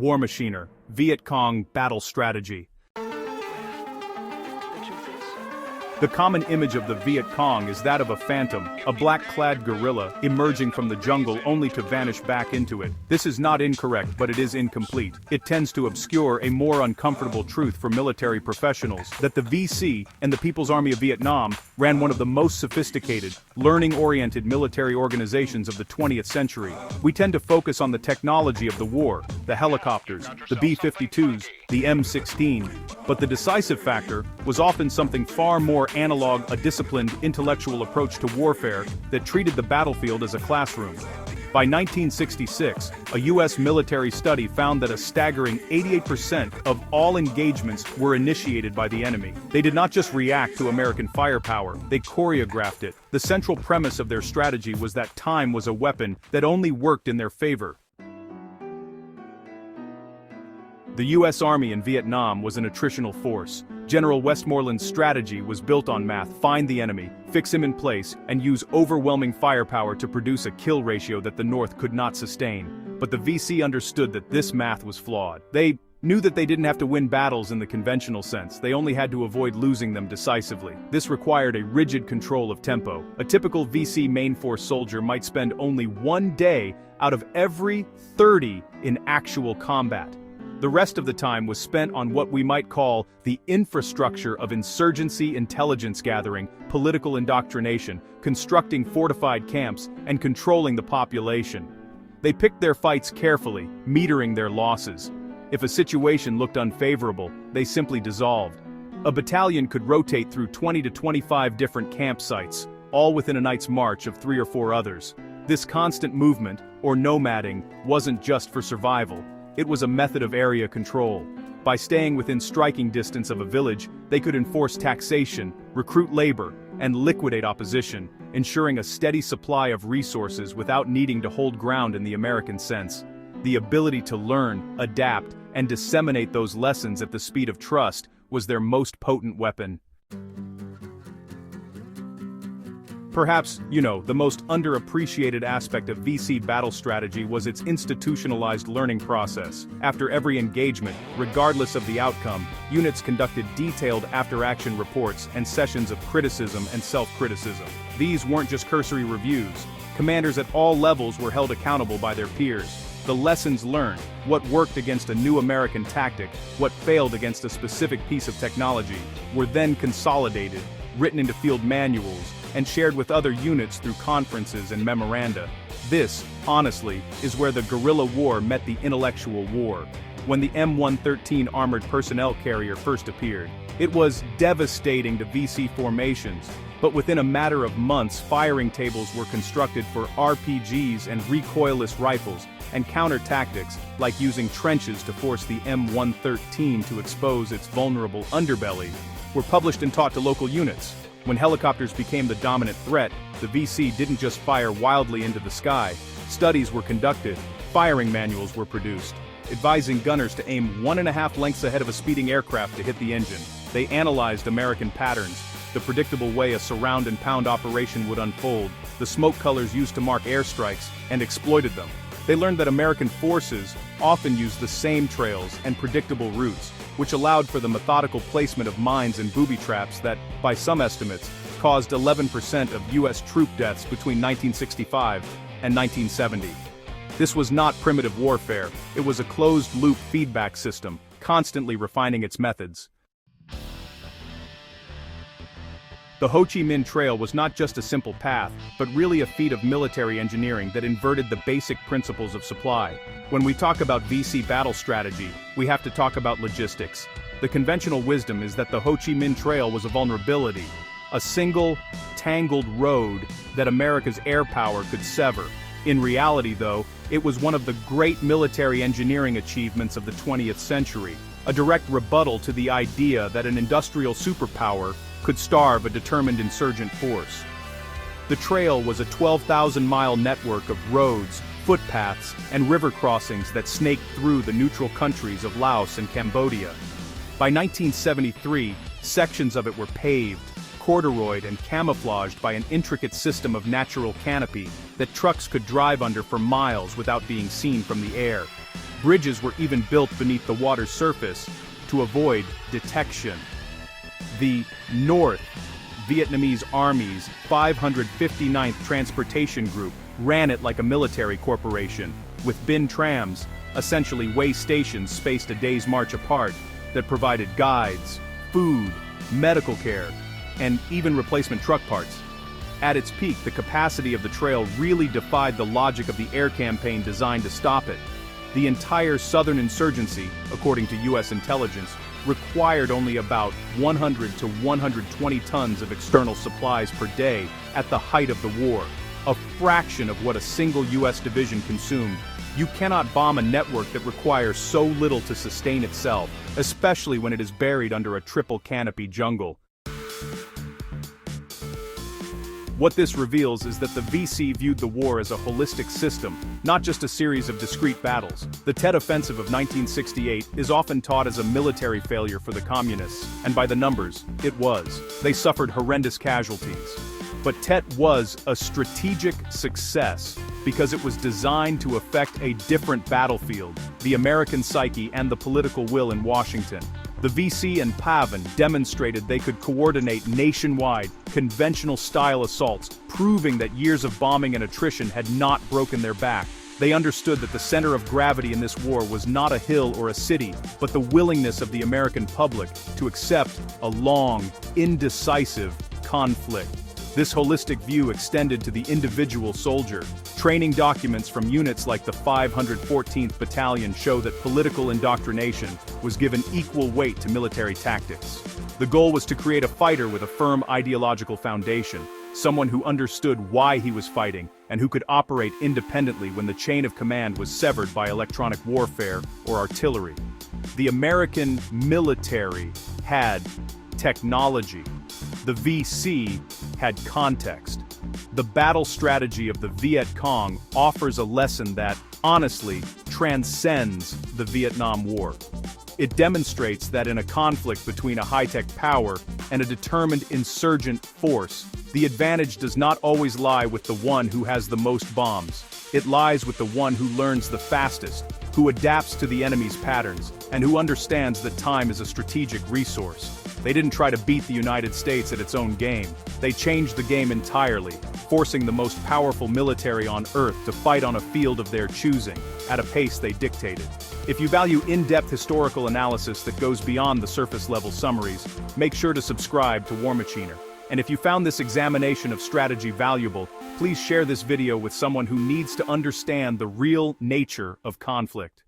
War Machiner, Viet Cong battle strategy. The common image of the Viet Cong is that of a phantom, a black-clad guerrilla emerging from the jungle only to vanish back into it. This is not incorrect, but it is incomplete. It tends to obscure a more uncomfortable truth for military professionals, that the VC and the People's Army of Vietnam ran one of the most sophisticated, learning-oriented military organizations of the 20th century. We tend to focus on the technology of the war, the helicopters, the B-52s, the M16, but the decisive factor was often something far more analog, a disciplined, intellectual approach to warfare that treated the battlefield as a classroom. By 1966, a U.S. military study found that a staggering 88% of all engagements were initiated by the enemy. They did not just react to American firepower, they choreographed it. The central premise of their strategy was that time was a weapon that only worked in their favor. The U.S. Army in Vietnam was an attritional force. General Westmoreland's strategy was built on math: find the enemy, fix him in place, and use overwhelming firepower to produce a kill ratio that the North could not sustain. But the VC understood that this math was flawed. They knew that they didn't have to win battles in the conventional sense, they only had to avoid losing them decisively. This required a rigid control of tempo. A typical VC main force soldier might spend only 1 day out of every 30 in actual combat. The rest of the time was spent on what we might call the infrastructure of insurgency intelligence gathering, political indoctrination, constructing fortified camps, and controlling the population. They picked their fights carefully, metering their losses. If a situation looked unfavorable, they simply dissolved. A battalion could rotate through 20 to 25 different campsites, all within a night's march of 3 or 4 others. This constant movement, or nomading, wasn't just for survival. It was a method of area control. By staying within striking distance of a village, they could enforce taxation, recruit labor, and liquidate opposition, ensuring a steady supply of resources without needing to hold ground in the American sense. The ability to learn, adapt, and disseminate those lessons at the speed of trust was their most potent weapon. Perhaps, the most underappreciated aspect of VC battle strategy was its institutionalized learning process. After every engagement, regardless of the outcome, units conducted detailed after-action reports and sessions of criticism and self-criticism. These weren't just cursory reviews. Commanders at all levels were held accountable by their peers. The lessons learned, what worked against a new American tactic, what failed against a specific piece of technology, were then consolidated, written into field manuals, and shared with other units through conferences and memoranda. This, honestly, is where the guerrilla war met the intellectual war. When the M113 armored personnel carrier first appeared, it was devastating to VC formations, but within a matter of months, firing tables were constructed for RPGs and recoilless rifles, and counter-tactics, like using trenches to force the M113 to expose its vulnerable underbelly, were published and taught to local units. When helicopters became the dominant threat, the VC didn't just fire wildly into the sky. Studies were conducted, firing manuals were produced, advising gunners to aim 1.5 lengths ahead of a speeding aircraft to hit the engine. They analyzed American patterns, the predictable way a surround and pound operation would unfold, the smoke colors used to mark airstrikes, and exploited them. They learned that American forces often used the same trails and predictable routes, which allowed for the methodical placement of mines and booby traps that, by some estimates, caused 11% of U.S. troop deaths between 1965 and 1970. This was not primitive warfare, it was a closed-loop feedback system, constantly refining its methods. The Ho Chi Minh Trail was not just a simple path, but really a feat of military engineering that inverted the basic principles of supply. When we talk about VC battle strategy, we have to talk about logistics. The conventional wisdom is that the Ho Chi Minh Trail was a vulnerability, a single, tangled road that America's air power could sever. In reality, though, it was one of the great military engineering achievements of the 20th century, a direct rebuttal to the idea that an industrial superpower could starve a determined insurgent force. The trail was a 12,000-mile network of roads, footpaths, and river crossings that snaked through the neutral countries of Laos and Cambodia. By 1973, sections of it were paved, corduroyed, and camouflaged by an intricate system of natural canopy that trucks could drive under for miles without being seen from the air. Bridges were even built beneath the water's surface to avoid detection. The North Vietnamese Army's 559th Transportation Group ran it like a military corporation, with bin trams, essentially way stations spaced a day's march apart, that provided guides, food, medical care, and even replacement truck parts. At its peak, the capacity of the trail really defied the logic of the air campaign designed to stop it. The entire southern insurgency, according to U.S. intelligence, required only about 100 to 120 tons of external supplies per day at the height of the war, a fraction of what a single U.S. division consumed. You cannot bomb a network that requires so little to sustain itself, especially when it is buried under a triple canopy jungle. What this reveals is that the VC viewed the war as a holistic system, not just a series of discrete battles. The Tet Offensive of 1968 is often taught as a military failure for the communists, and by the numbers, it was. They suffered horrendous casualties. But Tet was a strategic success because it was designed to affect a different battlefield, the American psyche and the political will in Washington. The VC and PAVN demonstrated they could coordinate nationwide, conventional-style assaults, proving that years of bombing and attrition had not broken their back. They understood that the center of gravity in this war was not a hill or a city, but the willingness of the American public to accept a long, indecisive conflict. This holistic view extended to the individual soldier. Training documents from units like the 514th Battalion show that political indoctrination was given equal weight to military tactics. The goal was to create a fighter with a firm ideological foundation, someone who understood why he was fighting and who could operate independently when the chain of command was severed by electronic warfare or artillery. The American military had technology. The VC had context. The battle strategy of the Viet Cong offers a lesson that, honestly, transcends the Vietnam War. It demonstrates that in a conflict between a high-tech power and a determined insurgent force, the advantage does not always lie with the one who has the most bombs. It lies with the one who learns the fastest, who adapts to the enemy's patterns, and who understands that time is a strategic resource. They didn't try to beat the United States at its own game. They changed the game entirely, forcing the most powerful military on Earth to fight on a field of their choosing, at a pace they dictated. If you value in-depth historical analysis that goes beyond the surface-level summaries, make sure to subscribe to War Machiner. And if you found this examination of strategy valuable, please share this video with someone who needs to understand the real nature of conflict.